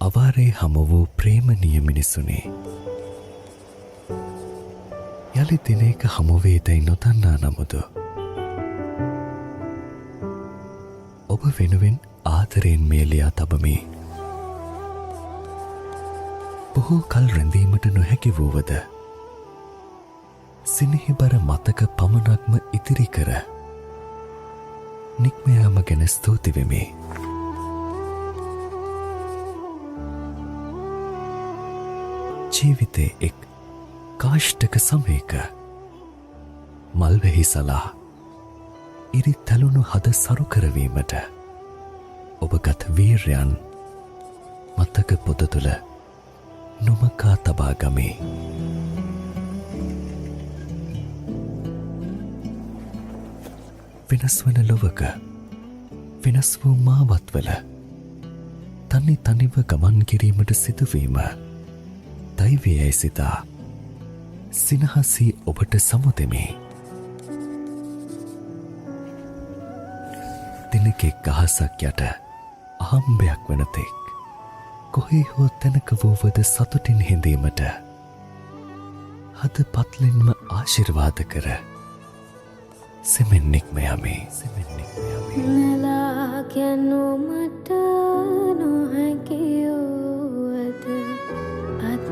අවාරේ හමු වූ ප්‍රේමණීය මිනිසුනේ. යලි දිනයක හමුවේදැයි නොදන්නා නමුදු ඔබ වෙනුවෙන් ආදරයෙන් මේ ලියා තබමි. බොහෝ කල් රැඳීමට නොහැකි වූවද සිනහිබර මතක පමණක්ම ඉතිරි කර නික්මයාම ගැන ස්තුති වෙමි. ජීවිතේ එක් කාෂ්ඨක සමයක මල්වෙහි සලා ඉරි තැලුණු හද සරු කරවීමට ඔබගත් වීර්යයන් මතක පොත තුළ නොමකා තබා ගමි. වෙනස් වන ලොවක වෙනස් වූ මාවත්වල තනිව ගමන් කිරීමට සිදුවීම දෛවයයි සිතා සිනහසී ඔබට සමුදෙමි. දිනකෙක් අහසක් යට අහම්බයක් වනතෙක් කොහේ හෝ තැනක වූවද සතුටින් හිඳීමට හද පත්ලෙන්ම ආශිර්වාද කර සෙමෙන් නික්ම යමි. නෙලා ගැනුමට නොහැකියෝවද අත්